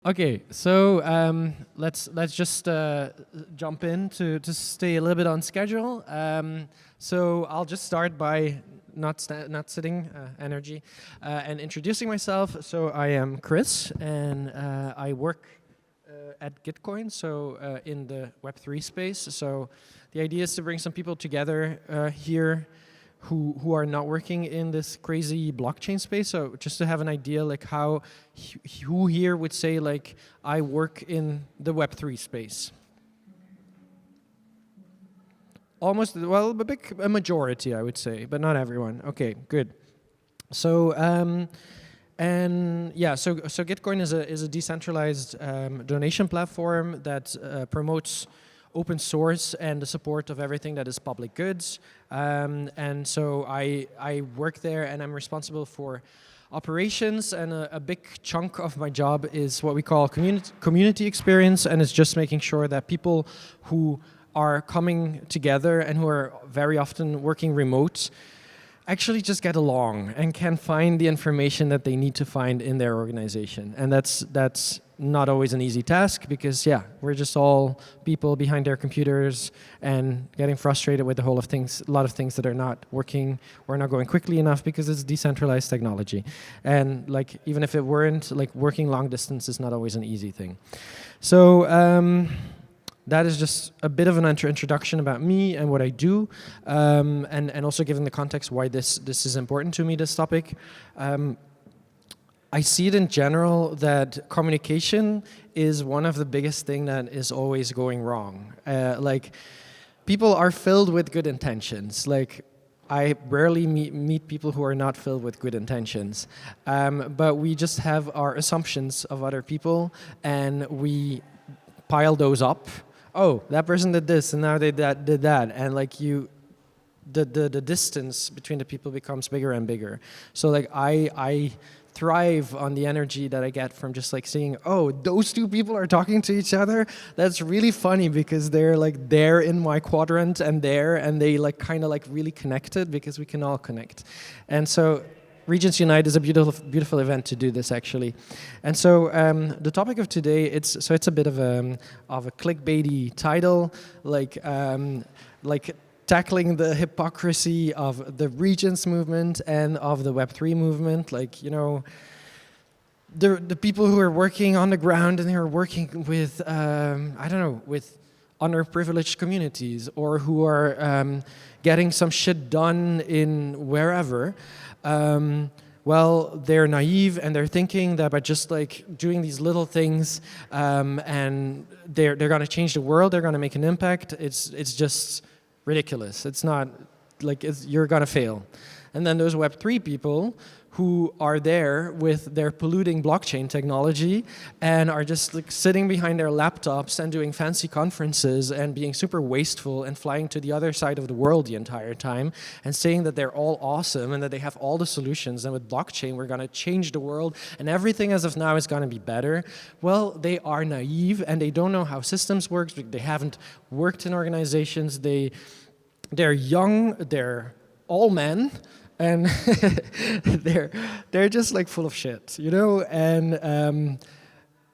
Okay, so let's just jump in to stay a little bit on schedule. So I'll just start by not sitting energy and introducing myself. So I am Kris, and I work at Gitcoin, so in the Web3 space. So the idea is to bring some people together here who are not working in this crazy blockchain space. So just to have an idea, like how who here would say like I work in the Web3 space. Almost, well, a majority, I would say, but not everyone. Okay, good. So and yeah, so Gitcoin is a decentralized donation platform that promotes open source and the support of everything that is public goods. And so I work there, and I'm responsible for operations, and a big chunk of my job is what we call community experience, and it's just making sure that people who are coming together and who are very often working remote actually just get along and can find the information that they need to find in their organization. And that's not always an easy task, because yeah, we're just all people behind their computers and getting frustrated with a lot of things that are not working or not going quickly enough because it's decentralized technology. And like, even if it weren't, like, working long distance is not always an easy thing. So that is just a bit of an introduction about me and what I do, and also giving the context why this is important to me, this topic. I see it in general that communication is one of the biggest thing that is always going wrong. Like, people are filled with good intentions. Like, I rarely meet people who are not filled with good intentions. But we just have our assumptions of other people, and we pile those up. Oh, that person did this, and now they did that, and like the distance between the people becomes bigger and bigger. So like I thrive on the energy that I get from just like seeing, oh, those two people are talking to each other. That's really funny, because they're like there in my quadrant and they like kind of like really connected, because we can all connect. And so Regens Unite is a beautiful event to do this, actually. And so the topic of today, it's a bit of a clickbaity title, like tackling the hypocrisy of the Regens movement and of the Web3 movement. Like, you know, the people who are working on the ground and who are working with, I don't know, with underprivileged communities, or who are getting some shit done in wherever. Well, they're naive, and they're thinking that by just like doing these little things, and they're going to change the world, they're going to make an impact. It's just ridiculous. It's not like you're going to fail. And then those Web3 people who are there with their polluting blockchain technology and are just like sitting behind their laptops and doing fancy conferences and being super wasteful and flying to the other side of the world the entire time and saying that they're all awesome and that they have all the solutions, and with blockchain we're going to change the world and everything as of now is going to be better. Well, they are naive, and they don't know how systems work. They haven't worked in organizations. They're young, they're all men, and they're just like full of shit, you know. And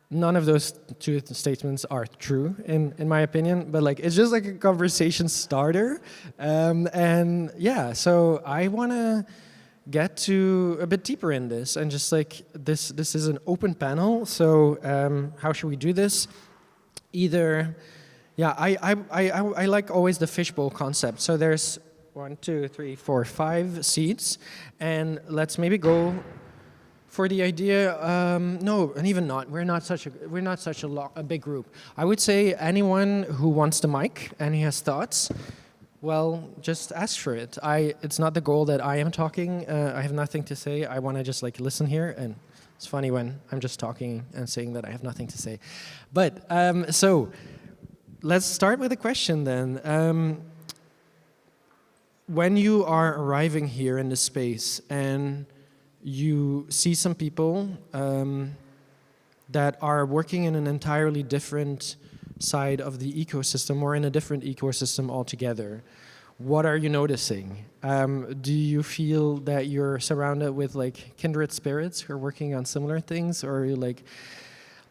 none of those two statements are true in my opinion, but like it's just like a conversation starter. And yeah, so I want to get to a bit deeper in this, and just like this is an open panel. So how should we do this? Either, yeah, I like always the fishbowl concept. So there's 1, 2, 3, 4, 5 seats, and let's maybe go for the idea. No, and even not. We're not such a big group. I would say anyone who wants the mic and he has thoughts, well, just ask for it. It's not the goal that I am talking. I have nothing to say. I want to just like listen here, and it's funny when I'm just talking and saying that I have nothing to say. But so let's start with a question then. When you are arriving here in this space and you see some people that are working in an entirely different side of the ecosystem, or in a different ecosystem altogether, what are you noticing? Do you feel that you're surrounded with like kindred spirits who are working on similar things, or are you like,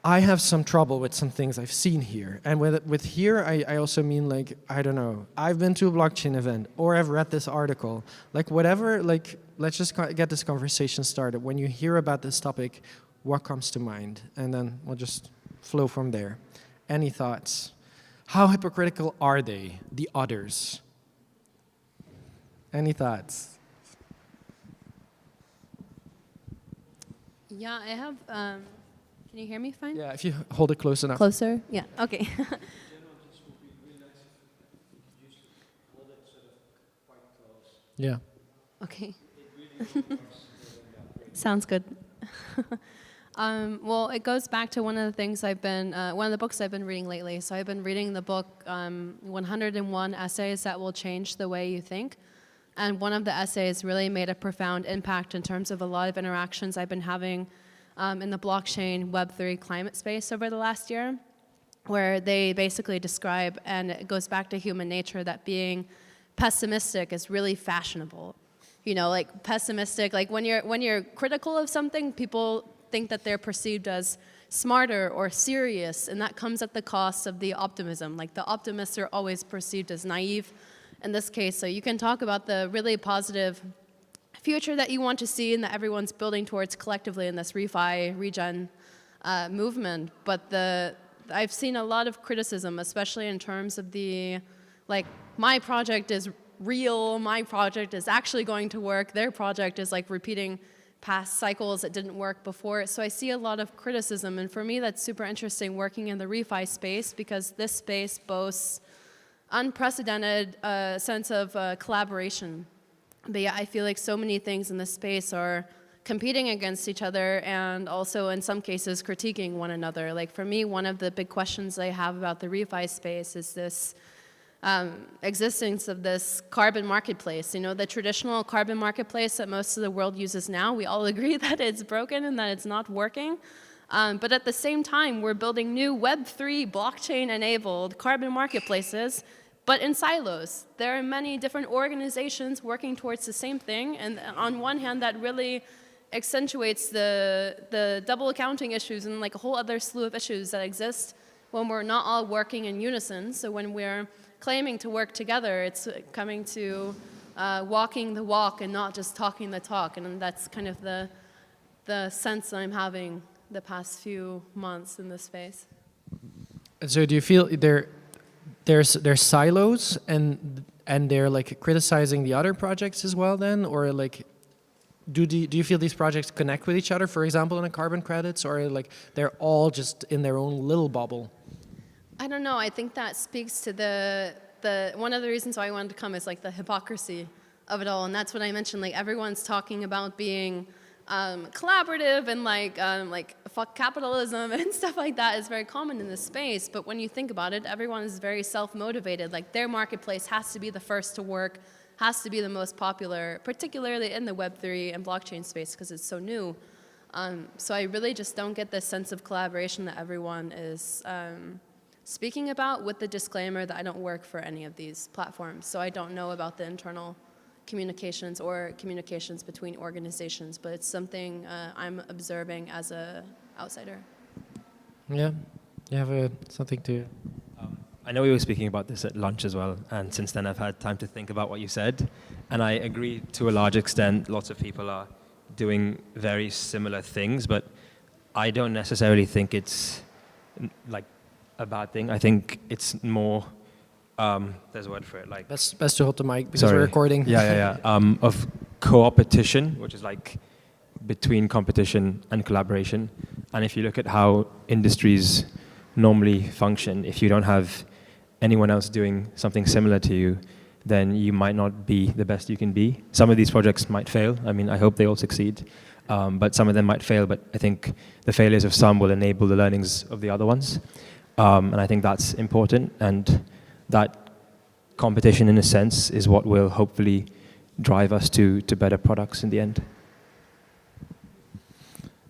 I have some trouble with some things I've seen here. And with here, I also mean like, I don't know, I've been to a blockchain event or I've read this article. Like whatever, like let's just get this conversation started. When you hear about this topic, what comes to mind? And then we'll just flow from there. Any thoughts? How hypocritical are they, the others? Any thoughts? Yeah, I have, can you hear me fine? Yeah, if you hold it close enough. Closer? Yeah, okay. Yeah. Okay. Sounds good. Well, it goes back to one of the things one of the books I've been reading lately. So I've been reading the book 101 Essays That Will Change the Way You Think. And one of the essays really made a profound impact in terms of a lot of interactions I've been having in the blockchain Web3 climate space over the last year, where they basically describe, and it goes back to human nature, that being pessimistic is really fashionable. You know, like pessimistic, like when you're critical of something, people think that they're perceived as smarter or serious, and that comes at the cost of the optimism. Like the optimists are always perceived as naive in this case. So you can talk about the really positive future that you want to see and that everyone's building towards collectively in this Regen movement. But I've seen a lot of criticism, especially in terms of my project is real, my project is actually going to work, their project is like repeating past cycles that didn't work before. So I see a lot of criticism, and for me that's super interesting working in the refi space, because this space boasts unprecedented sense of collaboration. But yeah, I feel like so many things in this space are competing against each other and also in some cases critiquing one another. Like for me, one of the big questions I have about the refi space is this existence of this carbon marketplace. You know, the traditional carbon marketplace that most of the world uses now, we all agree that it's broken and that it's not working. But at the same time, we're building new Web3 blockchain-enabled carbon marketplaces, but in silos. There are many different organizations working towards the same thing, and on one hand, that really accentuates the double accounting issues and like a whole other slew of issues that exist when we're not all working in unison. So when we're claiming to work together, it's coming to walking the walk and not just talking the talk, and that's kind of the sense that I'm having the past few months in this space. So do you feel there's silos and they're like criticizing the other projects as well then, or like do you feel these projects connect with each other, for example, in the carbon credits, or like they're all just in their own little bubble? I don't know. I think that speaks to the one of the reasons why I wanted to come is like the hypocrisy of it all, and that's what I mentioned. Like everyone's talking about being collaborative and like fuck capitalism and stuff like that is very common in this space. But when you think about it, everyone is very self-motivated. Like their marketplace has to be the first to work, has to be the most popular, particularly in the Web3 and blockchain space because it's so new. So I really just don't get this sense of collaboration that everyone is speaking about, with the disclaimer that I don't work for any of these platforms. So I don't know about the internal communications or communications between organizations, but it's something I'm observing as an outsider. Yeah, you have something to... I know we were speaking about this at lunch as well, and since then I've had time to think about what you said, and I agree to a large extent. Lots of people are doing very similar things, but I don't necessarily think it's like a bad thing. I think it's more... there's a word for it, like... Best to hold the mic because we're recording. Yeah. Of co-opetition, which is like between competition and collaboration. And if you look at how industries normally function, if you don't have anyone else doing something similar to you, then you might not be the best you can be. Some of these projects might fail. I mean, I hope they all succeed. But some of them might fail, but I think the failures of some will enable the learnings of the other ones. And I think that's important. And that competition, in a sense, is what will hopefully drive us to better products in the end.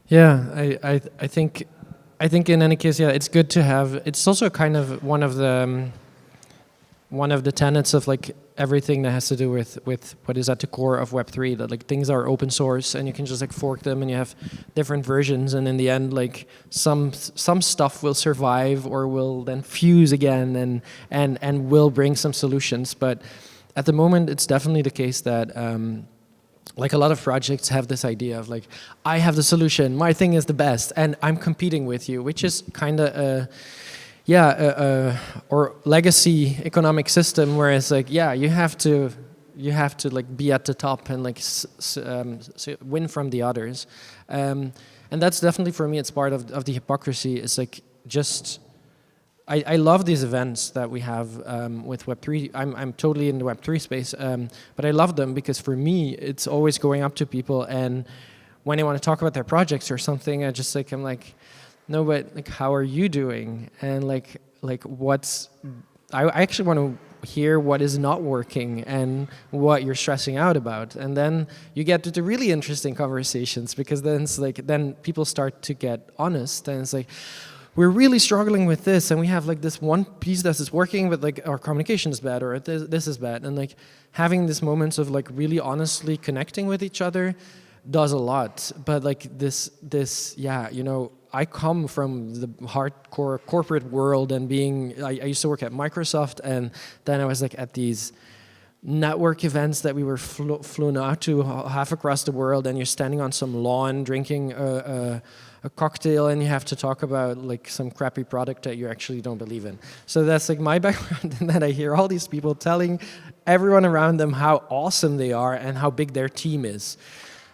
Yeah, I think in any case, yeah, it's good to have. It's also kind of one one of the tenets of like everything that has to do with what is at the core of Web3, that like things are open source and you can just like fork them and you have different versions, and in the end like some stuff will survive or will then fuse again and will bring some solutions. But at the moment it's definitely the case that like a lot of projects have this idea of like, I have the solution, my thing is the best, and I'm competing with you, which is kind of or legacy economic system, where it's like, yeah, you have to like be at the top and like win from the others, and that's definitely for me, it's part of the hypocrisy. It's like just I love these events that we have with Web3. I'm totally in the Web3 space, but I love them because for me it's always going up to people, and when they want to talk about their projects or something, I'm like, no, but like, how are you doing? And like what's, I actually want to hear what is not working and what you're stressing out about. And then you get to the really interesting conversations, because then it's like, then people start to get honest, and it's like, we're really struggling with this, and we have like this one piece that is working, but like our communication is bad, or this is bad. And like having these moments of like really honestly connecting with each other does a lot. But like this, yeah, you know, I come from the hardcore corporate world, and I used to work at Microsoft, and then I was like at these network events that we were flown out to half across the world, and you're standing on some lawn drinking a cocktail, and you have to talk about like some crappy product that you actually don't believe in. So that's like my background, and then I hear all these people telling everyone around them how awesome they are and how big their team is.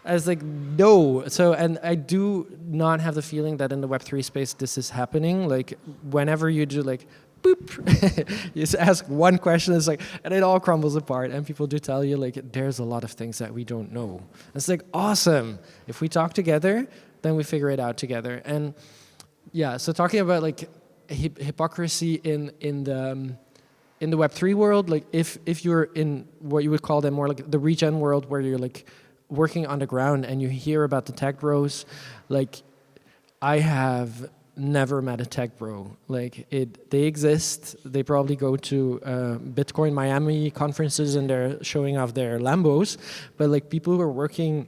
I was like, no. So, and I do not have the feeling that in the Web3 space this is happening. Like, whenever you do like, boop, you just ask one question, it's like, and it all crumbles apart. And people do tell you like, there's a lot of things that we don't know. It's like, awesome. If we talk together, then we figure it out together. And yeah, so talking about like hypocrisy in the Web3 world, like if you're in what you would call them more like the Regen world, where you're like working on the ground and you hear about the tech bros, like I have never met a tech bro. Like they exist. They probably go to Bitcoin Miami conferences and they're showing off their Lambos. But like people who are working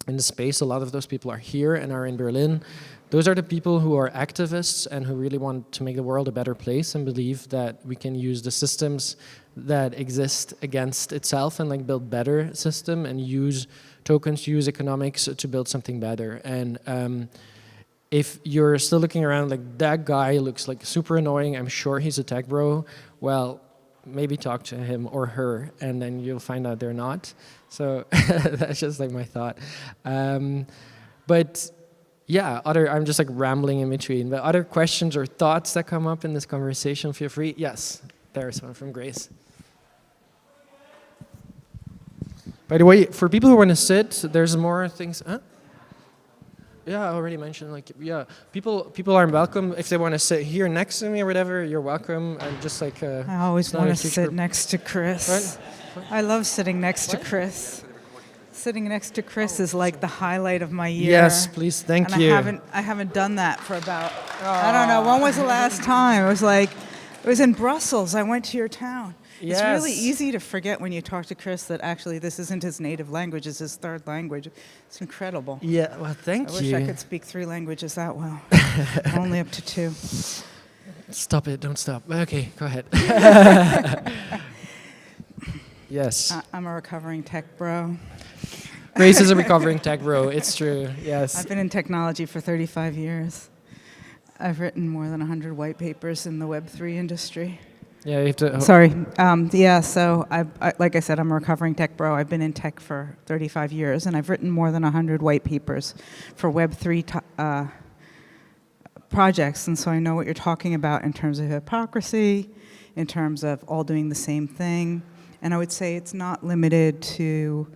in the space, a lot of those people are here and are in Berlin. Those are the people who are activists and who really want to make the world a better place and believe that we can use the systems that exist against itself and like build better system and use tokens, use economics to build something better. And if you're still looking around like that guy looks like super annoying, I'm sure he's a tech bro, well, maybe talk to him or her, and then you'll find out they're not. So that's just like my thought. But yeah, I'm just like rambling in between, but other questions or thoughts that come up in this conversation, feel free. Yes, there's one from Grace. By the way, for people who want to sit, there's more things. Huh? Yeah, I already mentioned, like, yeah, people are welcome. If they want to sit here next to me or whatever, you're welcome. I'm just like... I always want to sit next to Kris. What? I love sitting next to Kris. Sitting next to Kris is like the highlight of my year. Yes, please, thank you. I haven't done that for about, I don't know, when was the last time? It was in Brussels. I went to your town. Yes. It's really easy to forget when you talk to Kris that actually this isn't his native language, it's his third language. It's incredible. Yeah, well, thank you. I wish I could speak 3 languages that well. I'm only up to 2. Stop it, don't stop. Okay, go ahead. Yes. I'm a recovering tech bro. Grace is a recovering tech bro, it's true, yes. I've been in technology for 35 years. I've written more than 100 white papers in the Web3 industry. Yeah, you have to... Sorry. So I, like I said, I'm a recovering tech bro. I've been in tech for 35 years, and I've written more than 100 white papers for Web3 projects, and so I know what you're talking about in terms of hypocrisy, in terms of all doing the same thing. And I would say it's not limited to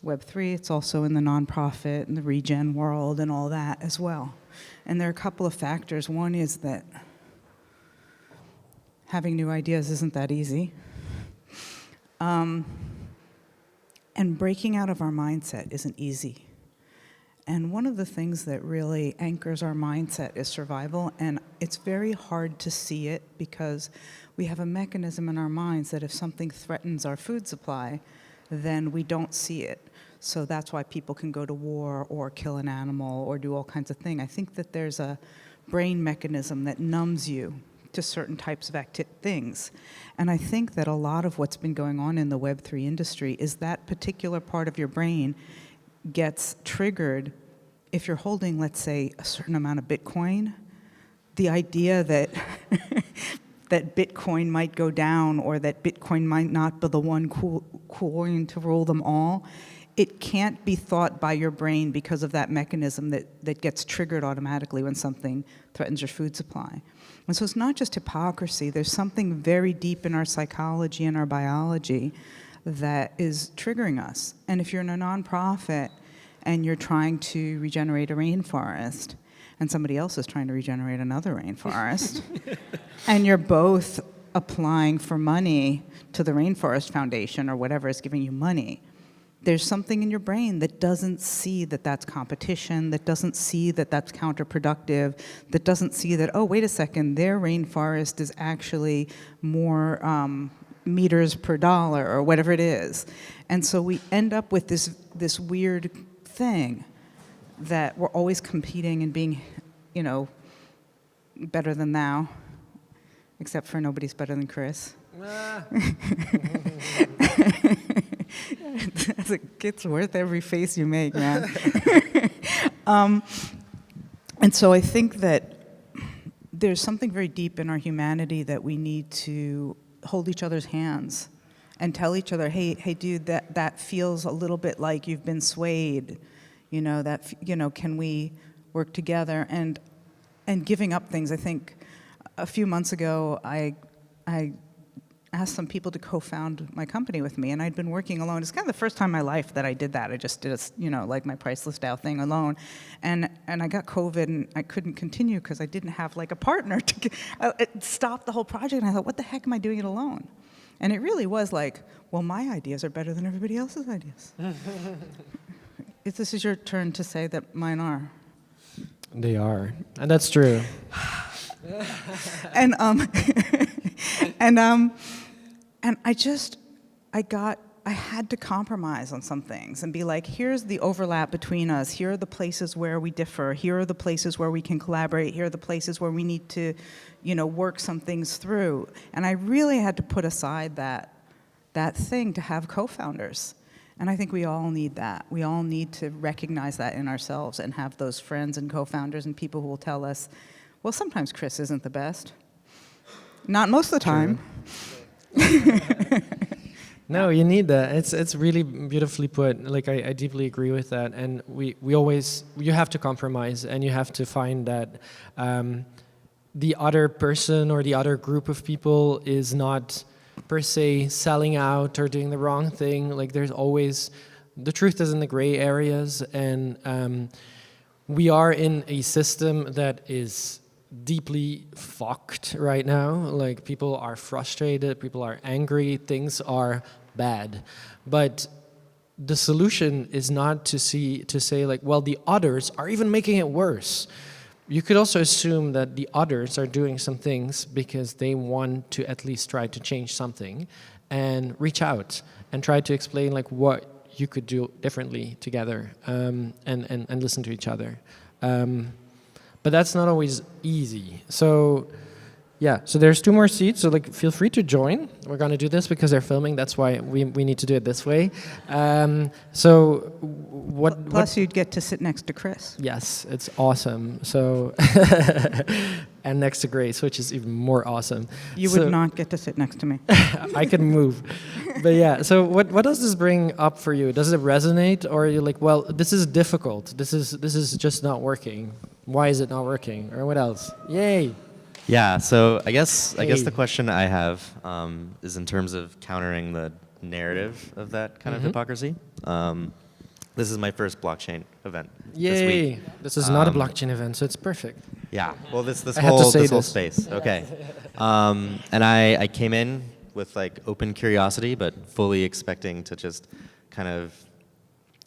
Web3, it's also in the nonprofit and the regen world and all that as well. And there are a couple of factors. One is that having new ideas isn't that easy. And breaking out of our mindset isn't easy. And one of the things that really anchors our mindset is survival, and it's very hard to see it because we have a mechanism in our minds that if something threatens our food supply, then we don't see it. So that's why people can go to war or kill an animal or do all kinds of things. I think that there's a brain mechanism that numbs you to certain types of things. And I think that a lot of what's been going on in the Web3 industry is that particular part of your brain gets triggered if you're holding, let's say, a certain amount of Bitcoin. The idea that that Bitcoin might go down or that Bitcoin might not be the one coin to rule them all, it can't be thought by your brain because of that mechanism that gets triggered automatically when something threatens your food supply. And so it's not just hypocrisy. There's something very deep in our psychology and our biology that is triggering us. And if you're in a nonprofit and you're trying to regenerate a rainforest, and somebody else is trying to regenerate another rainforest, and you're both applying for money to the Rainforest Foundation or whatever is giving you money, there's something in your brain that doesn't see that that's competition, that doesn't see that that's counterproductive, that doesn't see that, oh, wait a second, their rainforest is actually more meters per dollar or whatever it is. And so we end up with this weird thing that we're always competing and being, better than thou, except for nobody's better than Kris. It's worth every face you make, man. And so I think that there's something very deep in our humanity that we need to hold each other's hands and tell each other, hey, dude, that feels a little bit like you've been swayed. Can we work together? And giving up things. I think a few months ago, I asked some people to co-found my company with me, and I'd been working alone. It's kind of the first time in my life that I did that. I just did like my Priceless Dow thing alone, and I got COVID, and I couldn't continue because I didn't have like a partner to it stopped the whole project. And I thought, what the heck am I doing it alone? And it really was like, well, my ideas are better than everybody else's ideas. This is your turn to say that mine are. They are, and that's true. and I had to compromise on some things and be like, here's the overlap between us. Here are the places where we differ. Here are the places where we can collaborate. Here are the places where we need to, work some things through. And I really had to put aside that thing to have co-founders. And I think we all need that. We all need to recognize that in ourselves and have those friends and co-founders and people who will tell us, well, sometimes Kris isn't the best. Not most of the time. No, you need that. It's really beautifully put. Like I deeply agree with that. And you have to compromise, and you have to find that the other person or the other group of people is not per se selling out or doing the wrong thing. Like there's always, the truth is in the gray areas, and we are in a system that is deeply fucked right now. Like people are frustrated, people are angry, things are bad. But the solution is not to say like, well, the others are even making it worse. You could also assume that the others are doing some things because they want to at least try to change something, and reach out and try to explain like what you could do differently together, and listen to each other. But that's not always easy. So yeah, so there's 2 more seats, so like feel free to join. We're gonna do this because they're filming, that's why we need to do it this way. Plus you'd get to sit next to Kris. Yes, it's awesome. So and next to Grace, which is even more awesome. You would not get to sit next to me. I can move. But yeah, so what does this bring up for you? Does it resonate, or are you like, well, this is difficult. This is just not working. Why is it not working? Or what else? Yay. Yeah, so I guess the question I have is in terms of countering the narrative of that kind of hypocrisy. This is my first blockchain event this week. This is not a blockchain event, so it's perfect. Yeah, well, this I had to whole say this. space. Okay, and I came in with like open curiosity, but fully expecting to just kind of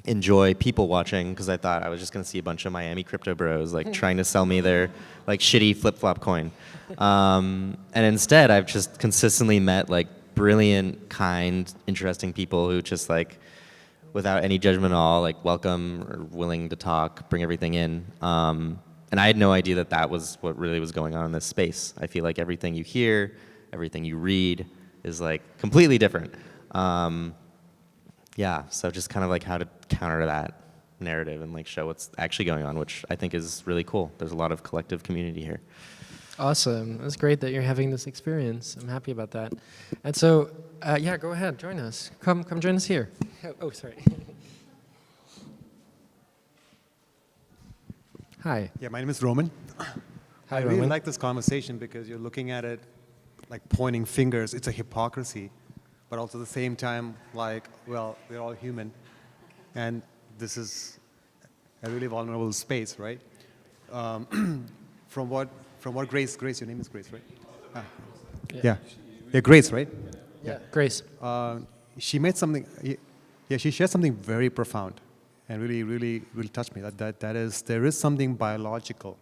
enjoy people watching because I thought I was just going to see a bunch of Miami crypto bros like trying to sell me their like shitty flip-flop coin. And instead, I've just consistently met like brilliant, kind, interesting people who just like, without any judgment at all, like welcome or willing to talk, bring everything in. And I had no idea that that was what really was going on in this space. I feel like everything you hear, everything you read is like completely different. Yeah, so just kind of like how to counter that narrative and like show what's actually going on, which I think is really cool. There's a lot of collective community here. Awesome. It's great that you're having this experience. I'm happy about that. And so, yeah, go ahead, join us. Come join us here. Oh, sorry. Hi. Yeah, my name is Roman. Hi, I really Roman. like this conversation because you're looking at it like pointing fingers. It's a hypocrisy, but also at the same time, like, well, we're all human, and this is a really vulnerable space, right? From what Grace, your name is Grace, right? Ah. Yeah, Grace, right? Yeah, Grace. She made something. Yeah, she shared something very profound, and really touched me. That is, there is something biological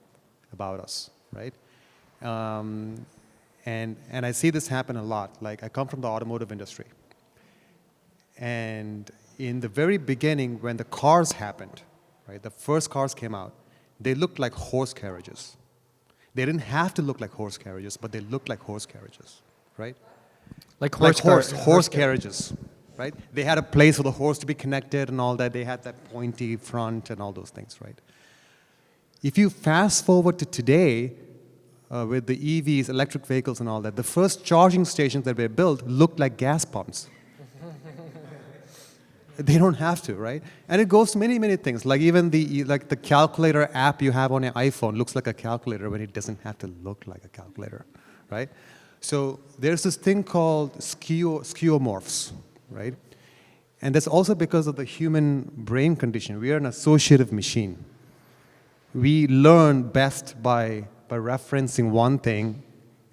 about us, right? And I see this happen a lot. Like, I come from the automotive industry, and in the very beginning, when the cars happened, right, the first cars came out, they looked like horse carriages. They didn't have to look like horse carriages, but they looked like horse carriages, right? Like horse carriages, right? They had a place for the horse to be connected and all that. They had that pointy front and all those things, right? If you fast forward to today, with the EVs, electric vehicles and all that, the first charging stations that were built looked like gas pumps. They don't have to, right? And it goes to many, many things. Like even the calculator app you have on your iPhone looks like a calculator when it doesn't have to look like a calculator, right? So there's this thing called skeuomorphs, right? And that's also because of the human brain condition. We are an associative machine. We learn best by referencing one thing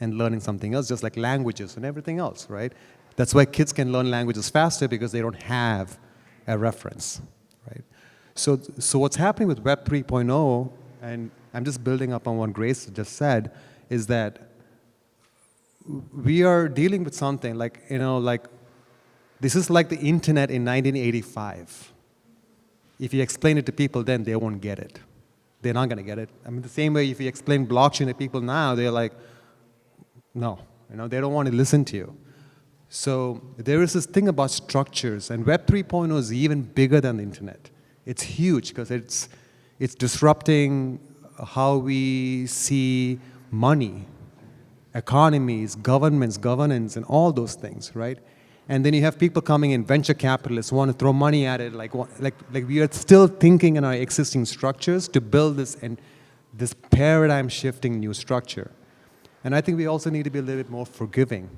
and learning something else, just like languages and everything else, right? That's why kids can learn languages faster, because they don't have a reference, right? So what's happening with Web 3.0, and I'm just building up on what Grace just said, is that we are dealing with something like, this is like the internet in 1985. If you explain it to people then, they won't get it. They're not going to get it. I mean, the same way if you explain blockchain to people now, they're like, no, they don't want to listen to you. So there is this thing about structures, and Web 3.0 is even bigger than the internet. It's huge because it's disrupting how we see money, economies, governments, governance, and all those things, right? And then you have people coming in, venture capitalists, want to throw money at it, like we are still thinking in our existing structures to build this paradigm-shifting new structure. And I think we also need to be a little bit more forgiving,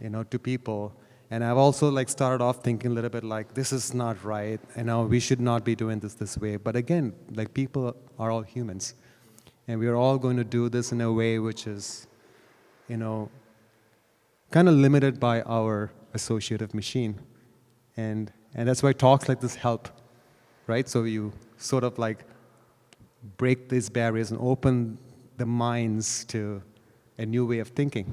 to people. And I've also started off thinking a little bit like, this is not right, we should not be doing this way. But again, people are all humans. And we are all going to do this in a way which is, kind of limited by our associative machine. And that's why talks like this help, right? So you sort of break these barriers and open the minds to a new way of thinking.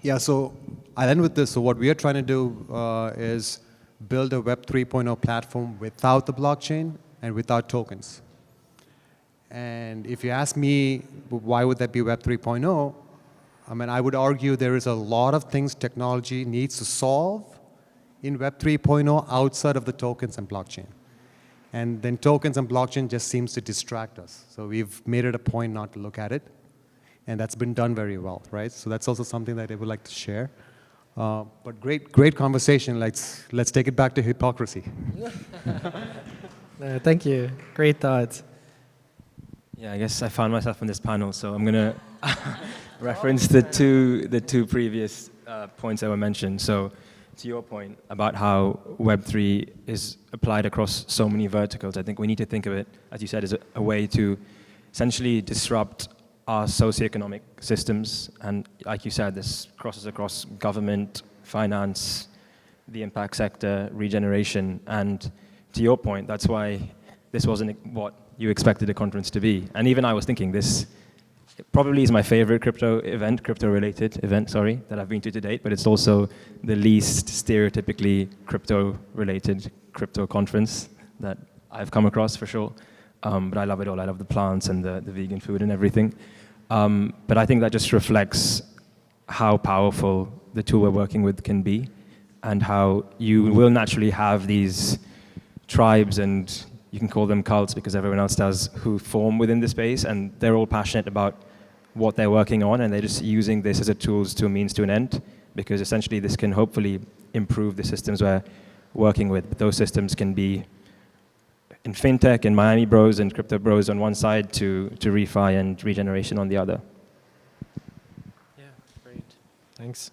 Yeah, so I'll end with this. So what we are trying to do is build a Web 3.0 platform without the blockchain and without tokens. And if you ask me, why would that be Web 3.0? I mean, I would argue there is a lot of things technology needs to solve in Web 3.0 outside of the tokens and blockchain. And then tokens and blockchain just seems to distract us. So we've made it a point not to look at it. And that's been done very well, right? So that's also something that I would like to share. But great conversation. Let's take it back to hypocrisy. Thank you. Great thoughts. Yeah, I guess I found myself on this panel, so I'm going to reference the two previous points that were mentioned. So to your point about how Web3 is applied across so many verticals, I think we need to think of it, as you said, as a way to essentially disrupt our socioeconomic systems. And like you said, this crosses across government, finance, the impact sector, regeneration, and to your point, that's why this wasn't what you expected a conference to be. And even I was thinking this probably is my favorite crypto-related event, that I've been to date, but it's also the least stereotypically crypto-related crypto conference that I've come across for sure. But I love it all. I love the plants and the vegan food and everything. But I think that just reflects how powerful the tool we're working with can be, and how you will naturally have these tribes, and you can call them cults because everyone else does, who form within the space, and they're all passionate about what they're working on, and they're just using this as a tools to a means to an end, because essentially this can hopefully improve the systems we're working with. But those systems can be in fintech and Miami Bros and crypto bros on one side to refi and regeneration on the other. Yeah, great. Thanks.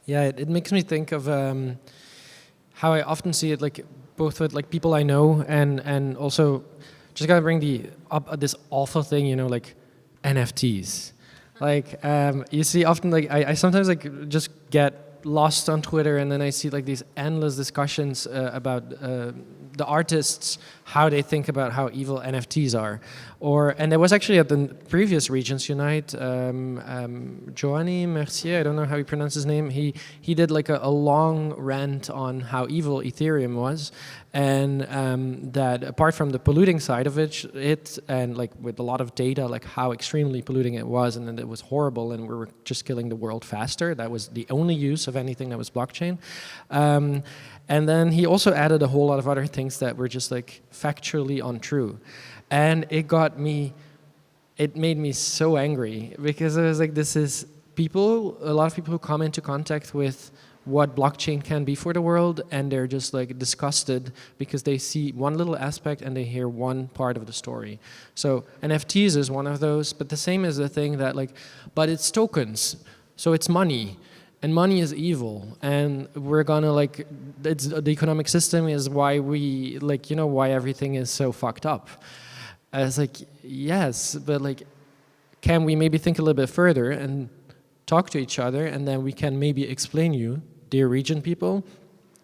Yeah, it makes me think of how I often see it, like both with like people I know and also just gotta bring this awful thing, you know, like NFTs. Like you see often, like I sometimes like just get lost on Twitter, and then I see like these endless discussions about the artists, how they think about how evil NFTs are. And there was actually at the previous Regens Unite, Joanny Mercier, I don't know how you pronounce his name, he did like a long rant on how evil Ethereum was, and that apart from the polluting side of it and like with a lot of data, like how extremely polluting it was, and that it was horrible and we were just killing the world faster. That was the only use of anything that was blockchain. And then he also added a whole lot of other things that were just like factually untrue. And it made me so angry, because I was like, this is a lot of people who come into contact with what blockchain can be for the world, and they're just like disgusted because they see one little aspect and they hear one part of the story. So NFTs is one of those, but the same is the thing that like, but it's tokens, so it's money. And money is evil, and we're gonna like, the economic system is why we like, you know, why everything is so fucked up. I was like, yes, but like, can we maybe think a little bit further and talk to each other, and then we can maybe explain you, dear Regen people,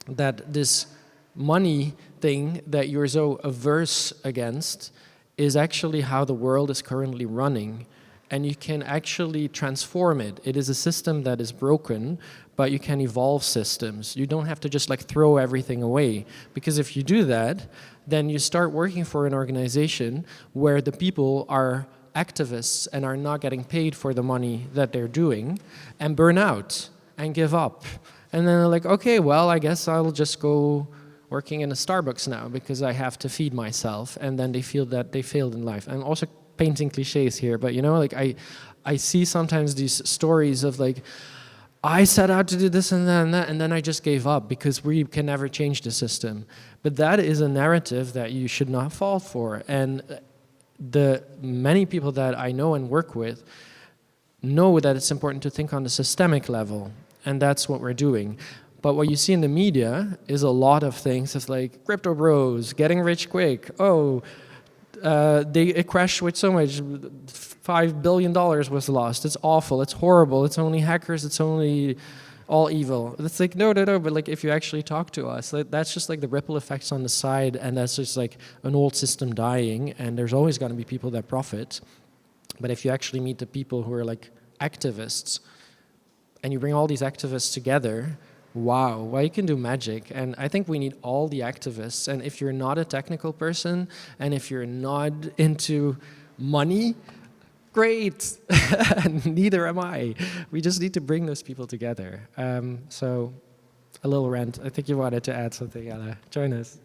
that this money thing that you're so averse against is actually how the world is currently running. And you can actually transform it. It is a system that is broken, but you can evolve systems. You don't have to just like throw everything away. Because if you do that, then you start working for an organization where the people are activists and are not getting paid for the money that they're doing, and burn out and give up. And then they're like, okay, well, I guess I'll just go working in a Starbucks now because I have to feed myself. And then they feel that they failed in life. And also painting cliches here, but you know, like I see sometimes these stories of like, I set out to do this and that, and then I just gave up because we can never change the system. But that is a narrative that you should not fall for. And the many people that I know and work with know that it's important to think on the systemic level, and that's what we're doing. But what you see in the media is a lot of things. It's like crypto bros, getting rich quick. Oh, it crashed with so much, $5 billion was lost. It's awful, it's horrible, it's only hackers, it's only all evil. It's like, no, but like if you actually talk to us, that's just like the ripple effects on the side, and that's just like an old system dying, and there's always gonna be people that profit. But if you actually meet the people who are like activists, and you bring all these activists together, wow, well, you can do magic. And I think we need all the activists. And if you're not a technical person, and if you're not into money, great. Neither am I. We just need to bring those people together. So a little rant. I think you wanted to add something, Ella. Join us.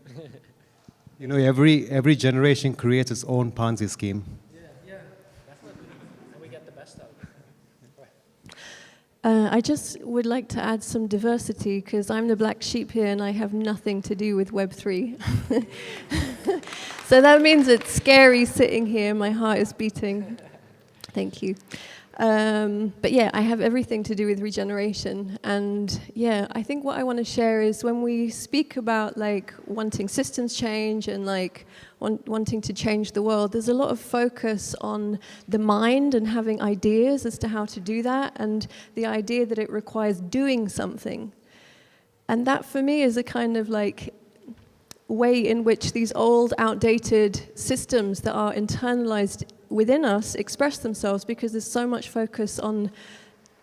You know, every generation creates its own Ponzi scheme. Yeah, definitely. And we get the best out. I just would like to add some diversity, because I'm the black sheep here and I have nothing to do with Web3. So that means it's scary sitting here, my heart is beating. Thank you. But yeah, I have everything to do with regeneration. And yeah, I think what I want to share is when we speak about like wanting systems change and like wanting to change the world, there's a lot of focus on the mind and having ideas as to how to do that, and the idea that it requires doing something. And that for me is a kind of like way in which these old, outdated systems that are internalized within us express themselves, because there's so much focus on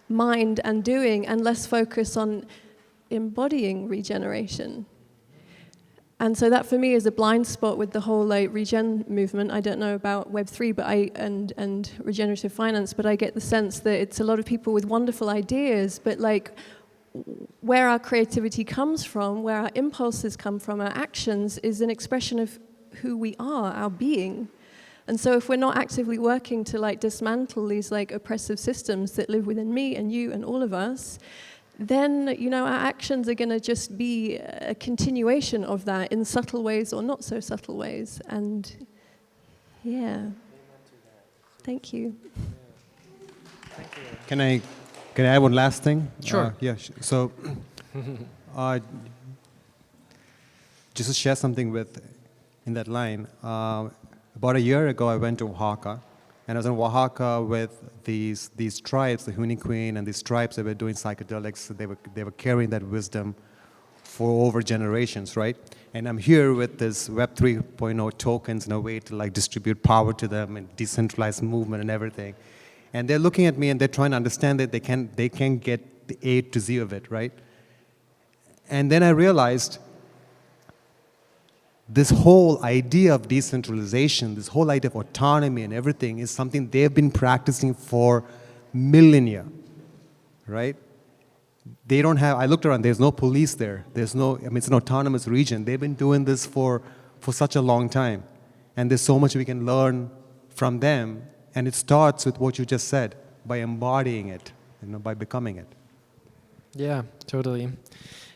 mind and doing and less focus on embodying regeneration. And so that for me is a blind spot with the whole like regen movement. I don't know about Web3 and regenerative finance, but I get the sense that it's a lot of people with wonderful ideas, but like where our creativity comes from, where our impulses come from, our actions, is an expression of who we are, our being. And so if we're not actively working to like dismantle these like oppressive systems that live within me and you and all of us, then, you know, our actions are going to just be a continuation of that in subtle ways or not so subtle ways. And yeah, thank you. Can I add one last thing? Sure. So, just to share something in that line. About a year ago, I went to Oaxaca, and I was in Oaxaca with these tribes, the Queen, and these tribes that were doing psychedelics. They were carrying that wisdom for over generations, right? And I'm here with this Web 3.0 tokens in a way to like distribute power to them and decentralized movement and everything. And they're looking at me and they're trying to understand that they can get the A to Z of it, right? And then I realized this whole idea of decentralization, this whole idea of autonomy and everything is something they've been practicing for millennia, right? They don't have, I looked around, there's no police there. There's no, I mean, it's an autonomous region. They've been doing this for such a long time. And there's so much we can learn from them. And it starts with what you just said, by embodying it, you know, by becoming it. Yeah, totally.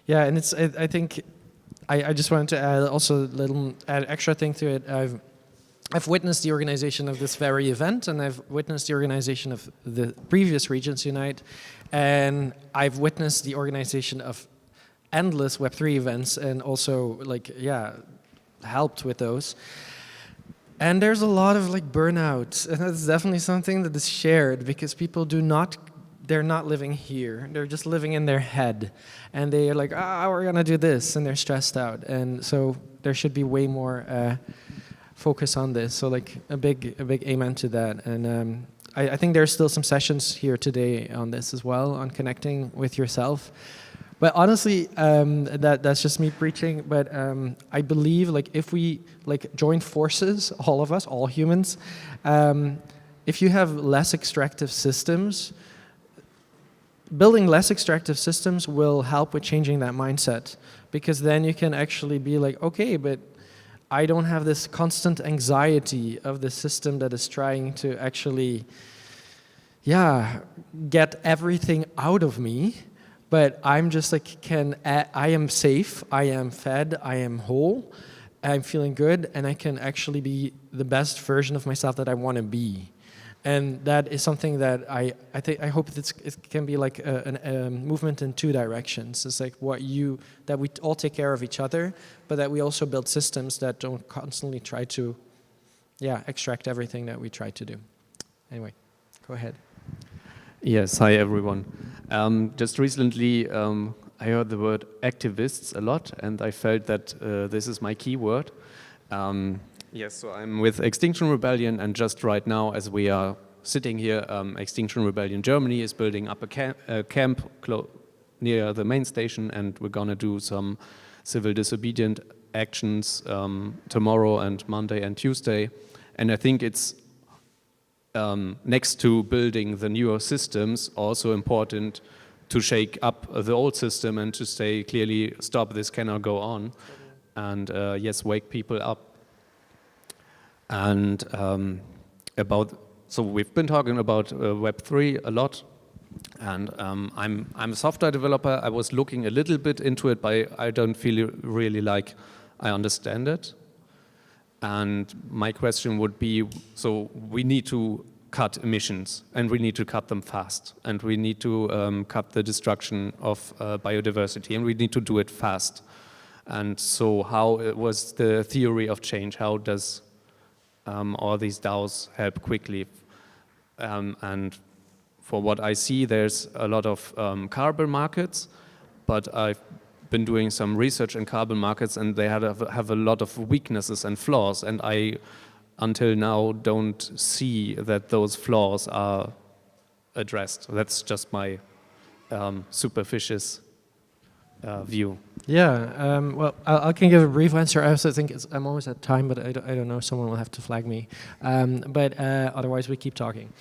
Yeah, and it's, I think, I just wanted to add also a little extra thing to it. I've witnessed the organization of this very event, and I've witnessed the organization of the previous Regions Unite, and I've witnessed the organization of endless Web3 events, and also like, yeah, helped with those. And there's a lot of like burnout, and that's definitely something that is shared, because people they're not living here. They're just living in their head. And they're like, we're gonna do this, and they're stressed out. And so there should be way more focus on this. So like a big amen to that. And I think there's still some sessions here today on this as well, on connecting with yourself. But honestly, that's just me preaching. But I believe like if we like join forces, all of us, all humans, if you have less extractive systems, building less extractive systems will help with changing that mindset, because then you can actually be like, okay, but I don't have this constant anxiety of the system that is trying to actually, get everything out of me. But I'm just like, I am safe, I am fed, I am whole, I'm feeling good, and I can actually be the best version of myself that I want to be. And that is something that I hope it can be like a movement in two directions. It's like that we all take care of each other, but that we also build systems that don't constantly try to, extract everything that we try to do. Anyway, go ahead. Yes, hi everyone. Just recently I heard the word activists a lot, and I felt that this is my key word. Yes, so I'm with Extinction Rebellion, and just right now, as we are sitting here, Extinction Rebellion Germany is building up a camp near the main station, and we're gonna do some civil disobedient actions tomorrow and Monday and Tuesday. And I think it's next to building the newer systems, also important to shake up the old system and to say clearly, stop, this cannot go on, and yes, wake people up. And so we've been talking about Web3 a lot, and I'm a software developer. I was looking a little bit into it, but I don't feel really like I understand it. And my question would be, so we need to cut emissions, and we need to cut them fast, and we need to cut the destruction of biodiversity, and we need to do it fast. And so how was the theory of change? How does all these DAOs help quickly? And for what I see, there's a lot of carbon markets, but I been doing some research in carbon markets, and they have a lot of weaknesses and flaws, and I, until now, don't see that those flaws are addressed. That's just my superficial view. Yeah, well, I can give a brief answer. I also think I'm almost at time, but I don't know. Someone will have to flag me. But otherwise, we keep talking.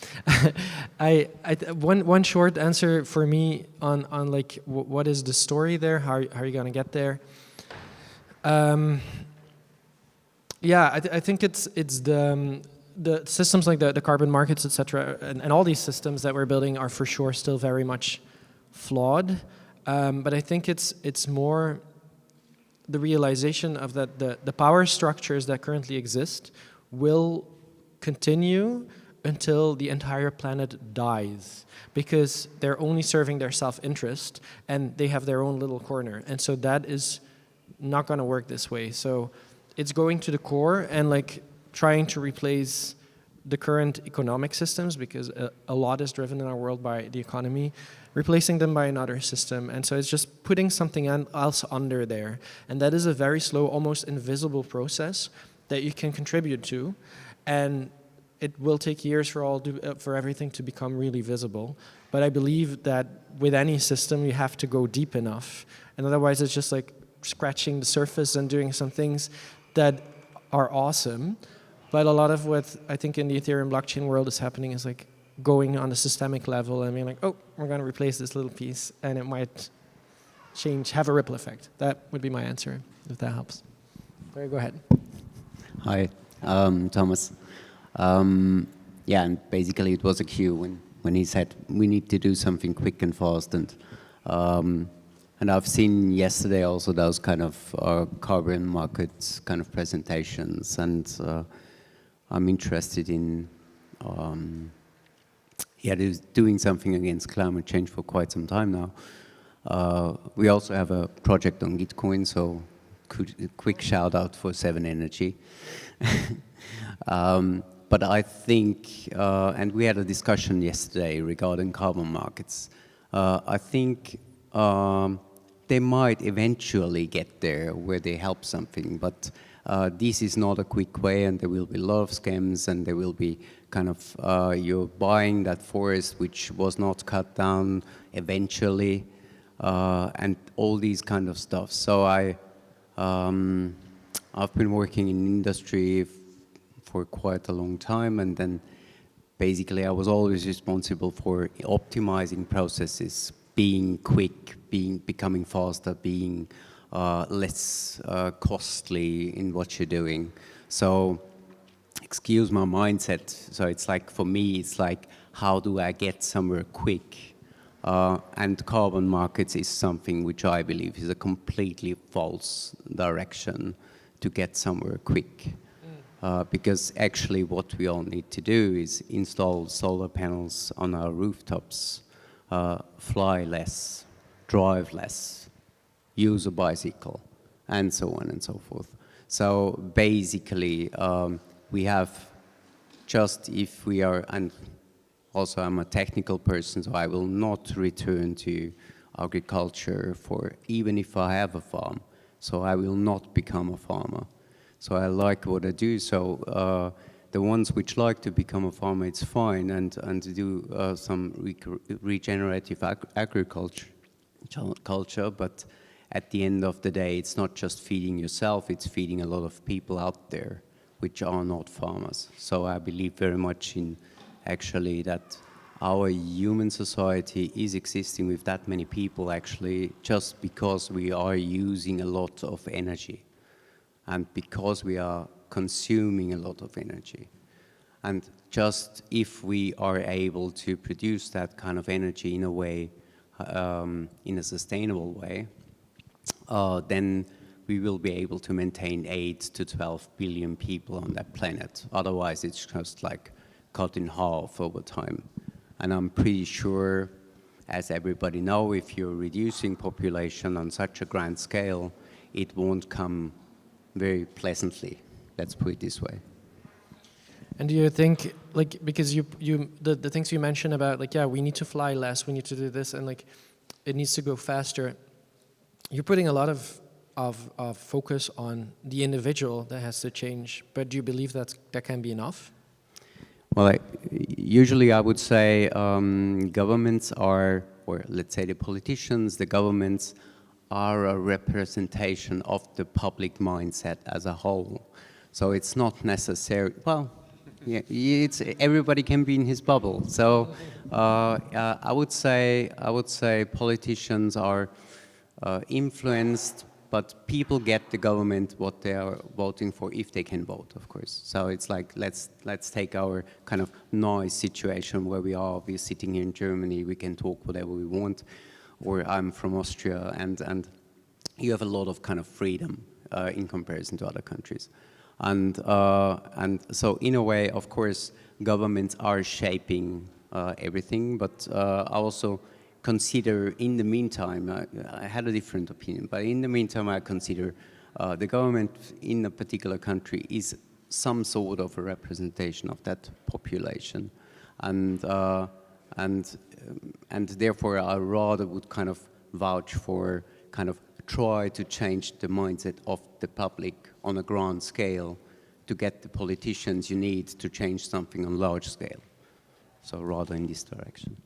One short answer for me on like what is the story there? How are you gonna get there? Yeah, I think it's the systems like the carbon markets, etc., and all these systems that we're building are for sure still very much flawed. But I think it's more the realization of that the power structures that currently exist will continue until the entire planet dies, because they're only serving their self-interest and they have their own little corner. And so that is not going to work this way. So it's going to the core and like trying to replace the current economic systems, because a lot is driven in our world by the economy, replacing them by another system. And so it's just putting something else under there. And that is a very slow, almost invisible process that you can contribute to. And it will take years for everything to become really visible. But I believe that with any system, you have to go deep enough. And otherwise, it's just like scratching the surface and doing some things that are awesome. But a lot of what I think in the Ethereum blockchain world is happening is like going on a systemic level and being like, oh, we're going to replace this little piece, and it might have a ripple effect. That would be my answer, if that helps. Barry, go ahead. Hi, Thomas. Yeah, and basically it was a cue when he said we need to do something quick and fast, and I've seen yesterday also those kind of carbon markets kind of presentations, and I'm interested in doing something against climate change for quite some time now. We also have a project on Gitcoin, so quick shout out for 7 Energy. But I think, and we had a discussion yesterday regarding carbon markets. I think they might eventually get there where they help something, but this is not a quick way, and there will be a lot of scams, and there will be kind of, you're buying that forest which was not cut down eventually, and all these kind of stuff. So I've been working in industry for quite a long time, and then basically I was always responsible for optimizing processes, being quick, becoming faster, being less costly in what you're doing. So excuse my mindset. So it's like, for me, it's like, how do I get somewhere quick? And carbon markets is something which I believe is a completely false direction to get somewhere quick. Because actually what we all need to do is install solar panels on our rooftops, fly less, drive less, use a bicycle, and so on and so forth. So basically, we have just, if we are, and also I'm a technical person, so I will not return to agriculture for, even if I have a farm. So I will not become a farmer. So I like what I do. So the ones which like to become a farmer, it's fine, and to do some regenerative agriculture, but at the end of the day, it's not just feeding yourself, it's feeding a lot of people out there which are not farmers. So I believe very much in actually that our human society is existing with that many people actually just because we are using a lot of energy and because we are consuming a lot of energy. And just if we are able to produce that kind of energy in a way, in a sustainable way, then we will be able to maintain 8 to 12 billion people on that planet. Otherwise, it's just like cut in half over time. And I'm pretty sure, as everybody knows, if you're reducing population on such a grand scale, it won't come very pleasantly. Let's put it this way. And do you think, like, because the things you mentioned about, like, yeah, we need to fly less, we need to do this, and like, it needs to go faster. you're putting a lot of focus on the individual that has to change, but do you believe that can be enough? Well, usually I would say governments are, or let's say the politicians, the governments are a representation of the public mindset as a whole. So it's not necessary, well, yeah, it's, everybody can be in his bubble. So I would say politicians are influenced, but people get the government what they are voting for if they can vote, of course. So it's like, let's take our kind of noise situation where we're sitting here in Germany, we can talk whatever we want, or I'm from Austria, and you have a lot of kind of freedom in comparison to other countries. And so in a way, of course, governments are shaping everything, but I also consider, in the meantime, I had a different opinion, but in the meantime I consider the government in a particular country is some sort of a representation of that population. And therefore I rather would kind of vouch for kind of try to change the mindset of the public on a grand scale to get the politicians you need to change something on large scale. So rather in this direction.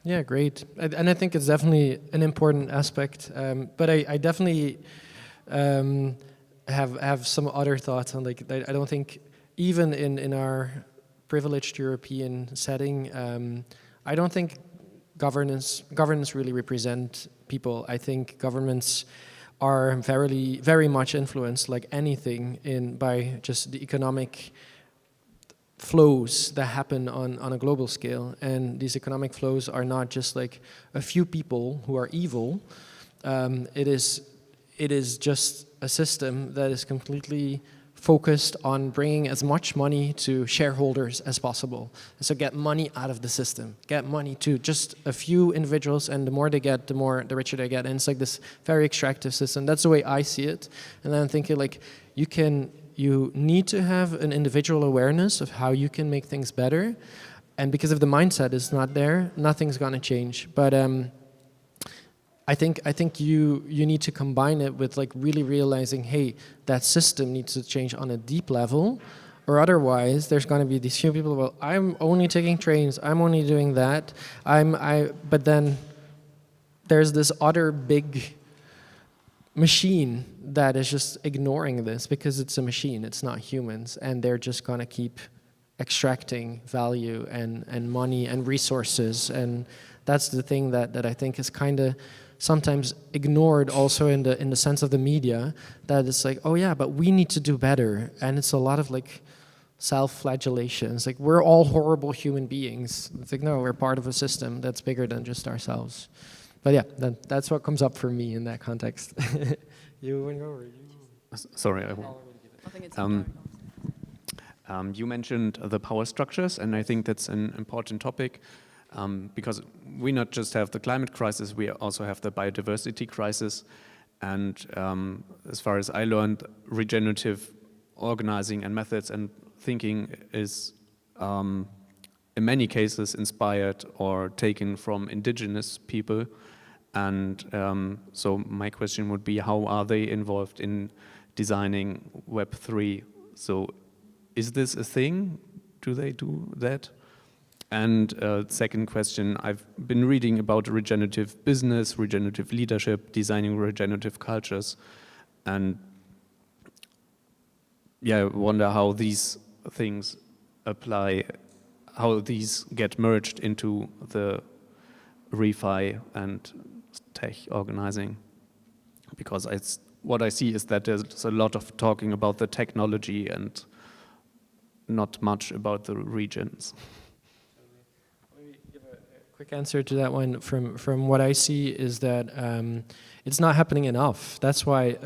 Yeah, great. And I think it's definitely an important aspect. But I definitely have some other thoughts on, like, I don't think even in our privileged European setting, I don't think governments really represent people. I think governments are very much influenced, like anything, by just the economic flows that happen on a global scale. And these economic flows are not just like a few people who are evil. It is just a system that is completely focused on bringing as much money to shareholders as possible. So get money out of the system, get money to just a few individuals, and the more they get, the richer they get. And it's like this very extractive system. That's the way I see it. And then I'm thinking, like, you need to have an individual awareness of how you can make things better. And because if the mindset is not there, nothing's gonna change. But I think you need to combine it with, like, really realizing, hey, that system needs to change on a deep level, or otherwise there's going to be these few people, well, I'm only taking trains, I'm only doing that, but then there's this other big machine that is just ignoring this because it's a machine, it's not humans, and they're just going to keep extracting value and money and resources. And that's the thing that I think is kind of sometimes ignored also in the sense of the media, that it's like, oh yeah, but we need to do better. And it's a lot of, like, self-flagellation. It's like, we're all horrible human beings. It's like, no, we're part of a system that's bigger than just ourselves. But yeah, that's what comes up for me in that context. You want to go, or you? Sorry, I think it's you mentioned the power structures, and I think that's an important topic. Because we not just have the climate crisis, we also have the biodiversity crisis. And as far as I learned, regenerative organizing and methods and thinking is in many cases inspired or taken from indigenous people. And so my question would be, how are they involved in designing Web3? So is this a thing? Do they do that? And second question, I've been reading about regenerative business, regenerative leadership, designing regenerative cultures, and yeah, I wonder how these things apply, how these get merged into the refi and tech organizing. Because what I see is that there's a lot of talking about the technology and not much about the regions. Quick answer to that one from what I see is that it's not happening enough. That's why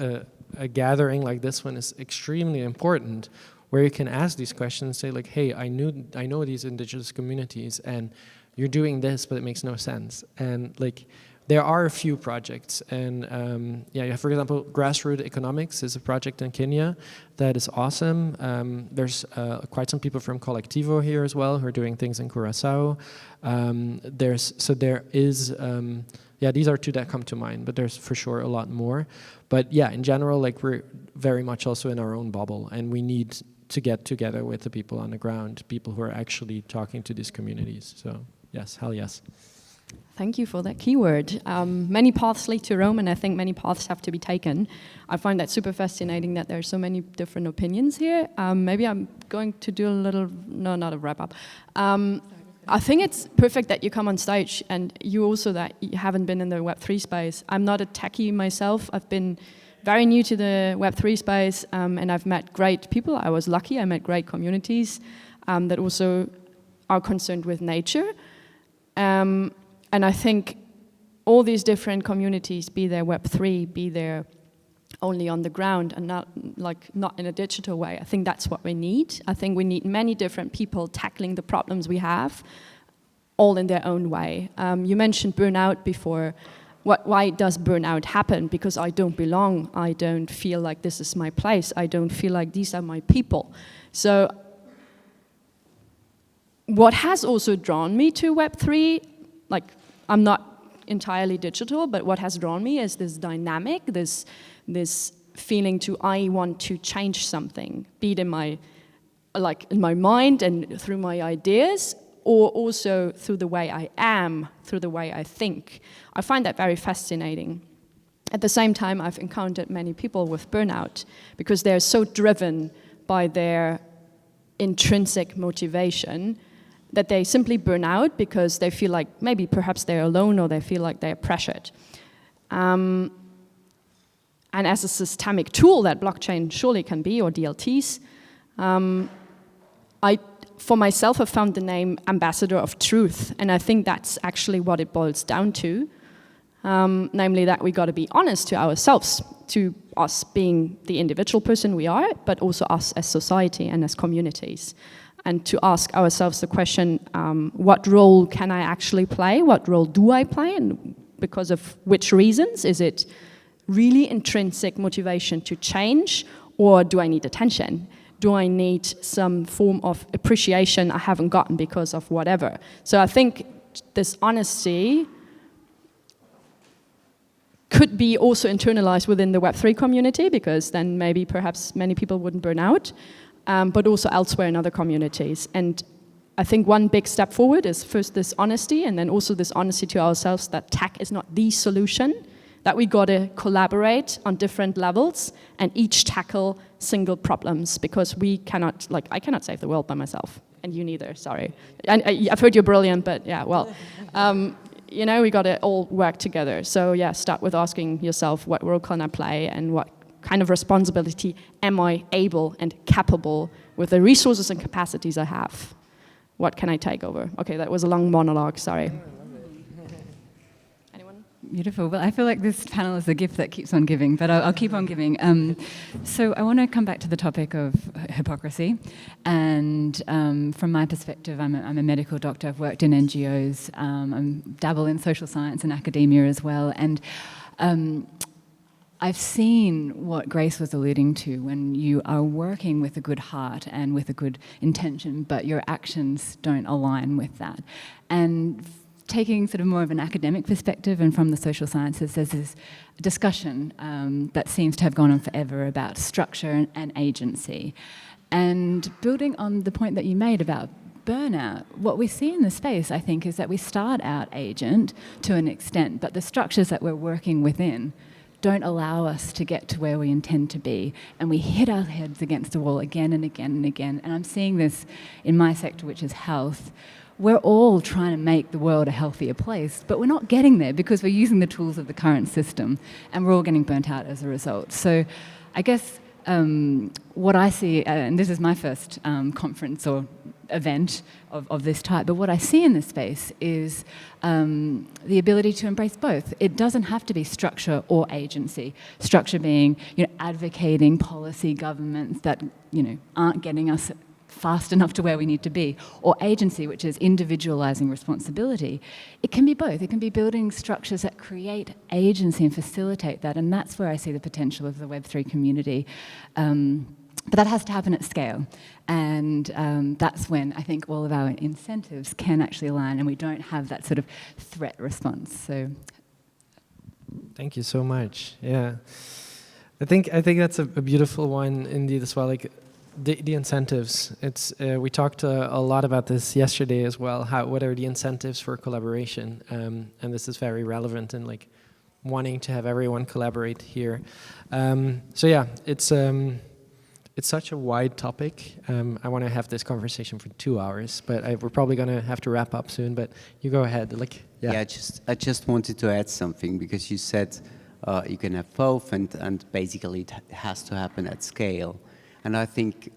a gathering like this one is extremely important, where you can ask these questions, say, like, hey, I know these indigenous communities, and you're doing this, but it makes no sense. And, like, there are a few projects, and yeah, for example, Grassroot Economics is a project in Kenya that is awesome. There's quite some people from Collectivo here as well who are doing things in Curaçao. There is Yeah, these are two that come to mind, but there's for sure a lot more. But yeah, in general, like we're very much also in our own bubble, and we need to get together with the people on the ground, people who are actually talking to these communities. So yes, hell yes. Thank you for that keyword. Many paths lead to Rome, and I think many paths have to be taken. I find that super fascinating that there are so many different opinions here. Maybe I'm going to do a little, no, not a wrap up. I think it's perfect that you come on stage, and you also that you haven't been in the Web3 space. I'm not a techie myself. I've been very new to the Web3 space, and I've met great people. I was lucky. I met great communities that also are concerned with nature. And I think all these different communities, be they Web3, be they only on the ground and not in a digital way, I think that's what we need. I think we need many different people tackling the problems we have, all in their own way. You mentioned burnout before. Why does burnout happen? Because I don't belong. I don't feel like this is my place. I don't feel like these are my people. So what has also drawn me to Web3, like I'm not entirely digital, but what has drawn me is this dynamic, this feeling to I want to change something, be it in my mind and through my ideas, or also through the way I am, through the way I think. I find that very fascinating. At the same time, I've encountered many people with burnout because they're so driven by their intrinsic motivation that they simply burn out because they feel like maybe perhaps they're alone or they feel like they're pressured. And as a systemic tool that blockchain surely can be, or DLTs, I, for myself, have found the name Ambassador of Truth, and I think that's actually what it boils down to, namely that we got to be honest to ourselves, to us being the individual person we are, but also us as society and as communities. And to ask ourselves the question, what role can I actually play? What role do I play? And because of which reasons? Is it really intrinsic motivation to change? Or do I need attention? Do I need some form of appreciation I haven't gotten because of whatever? So I think this honesty could be also internalized within the Web3 community, because then maybe perhaps many people wouldn't burn out. But also elsewhere in other communities. And I think one big step forward is first this honesty, and then also this honesty to ourselves that tech is not the solution, that we got to collaborate on different levels and each tackle single problems, because we cannot, I cannot save the world by myself, and you neither, sorry. And I've heard you're brilliant, but yeah, well, we got to all work together. So yeah, start with asking yourself, what role can I play, and what kind of responsibility am I able and capable with the resources and capacities I have? What can I take over? Okay, that was a long monologue, sorry. Anyone? Beautiful. Well, I feel like this panel is a gift that keeps on giving, but I'll keep on giving. So I want to come back to the topic of hypocrisy. And from my perspective, I'm a medical doctor. I've worked in NGOs. I dabble in social science and academia as well. And I've seen what Grace was alluding to when you are working with a good heart and with a good intention, but your actions don't align with that. And taking sort of more of an academic perspective and from the social sciences, there's this discussion that seems to have gone on forever about structure and agency. And building on the point that you made about burnout, what we see in the space, I think, is that we start out agent to an extent, but the structures that we're working within don't allow us to get to where we intend to be, and we hit our heads against the wall again and again and again. And I'm seeing this in my sector, which is health. We're all trying to make the world a healthier place, but we're not getting there because we're using the tools of the current system, and we're all getting burnt out as a result. So I guess what I see, and this is my first conference or event of this type, but what I see in this space is the ability to embrace both. It doesn't have to be structure or agency. Structure being, advocating policy governments that, aren't getting us fast enough to where we need to be, or agency, which is individualizing responsibility. It can be both. It can be building structures that create agency and facilitate that, and that's where I see the potential of the Web3 community. But that has to happen at scale, and that's when I think all of our incentives can actually align, and we don't have that sort of threat response. So Thank you so much. Yeah, I think that's a beautiful one indeed as well. Like the incentives. It's we talked a lot about this yesterday as well. What are the incentives for collaboration? And this is very relevant in like wanting to have everyone collaborate here. So yeah, it's such a wide topic. I want to have this conversation for 2 hours, but we're probably going to have to wrap up soon. But you go ahead. Like, yeah. I just wanted to add something because you said you can have both, and basically it has to happen at scale. And I think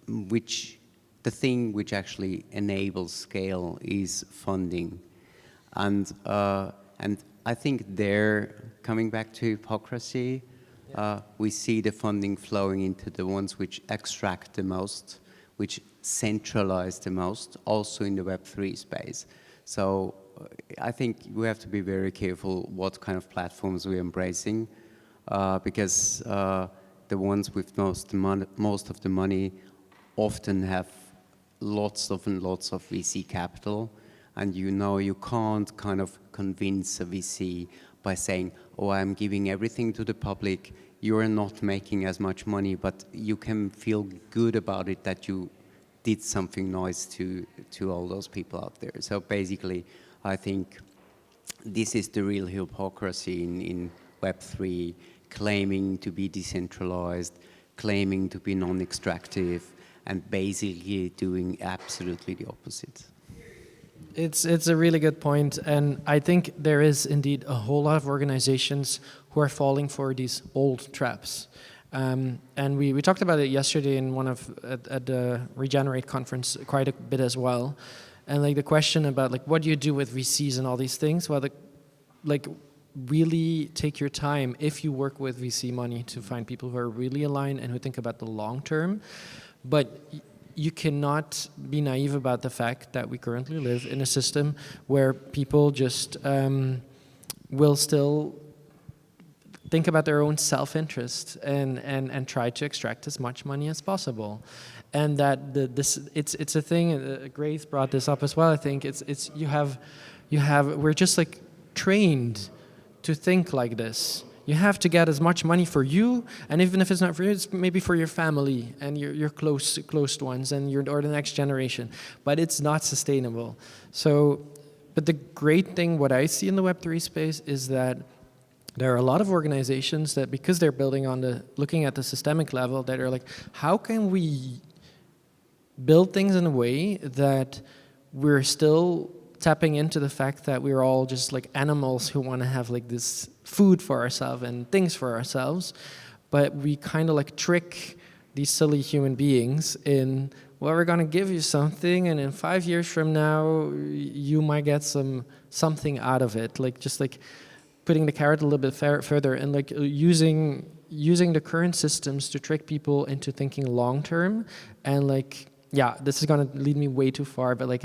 the thing which actually enables scale is funding, and I think coming back to hypocrisy. We see the funding flowing into the ones which extract the most, which centralize the most, also in the Web3 space. So I think we have to be very careful what kind of platforms we're embracing, because the ones with most of the money often have lots of VC capital, and you can't kind of convince a VC by saying, oh, I'm giving everything to the public, you're not making as much money, but you can feel good about it that you did something nice to all those people out there. So basically, I think this is the real hypocrisy in Web3, claiming to be decentralized, claiming to be non-extractive, and basically doing absolutely the opposite. It's a really good point, and I think there is indeed a whole lot of organizations who are falling for these old traps. And we talked about it yesterday in at the Regenerate conference quite a bit as well. And like the question about like what do you do with VCs and all these things? Well, like really take your time if you work with VC money to find people who are really aligned and who think about the long term. But you cannot be naive about the fact that we currently live in a system where people just will still think about their own self-interest and try to extract as much money as possible. And that it's a thing, Grace brought this up as well, I think, we're just like trained to think like this. You have to get as much money for you, and even if it's not for you, it's maybe for your family and your close ones and or the next generation. But it's not sustainable. So, but the great thing, what I see in the Web3 space is that there are a lot of organizations that, because they're building on looking at the systemic level, that are like, how can we build things in a way that we're still tapping into the fact that we're all just like animals who want to have like this food for ourselves and things for ourselves, but we kind of like trick these silly human beings in, well, we're going to give you something, and in 5 years from now you might get something out of it, like just like putting the carrot a little bit further and like using the current systems to trick people into thinking long term. And like, yeah, this is going to lead me way too far, but like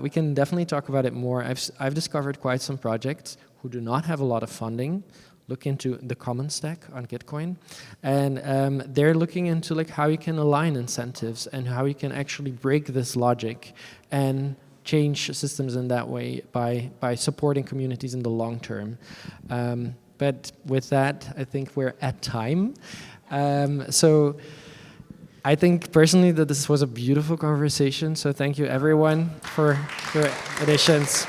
we can definitely talk about it more. I've discovered quite some projects who do not have a lot of funding. Look into the Common Stack on Gitcoin, and they're looking into like how you can align incentives and how you can actually break this logic and change systems in that way by supporting communities in the long term. But with that, I think we're at time. So I think personally that this was a beautiful conversation. So thank you everyone for your additions.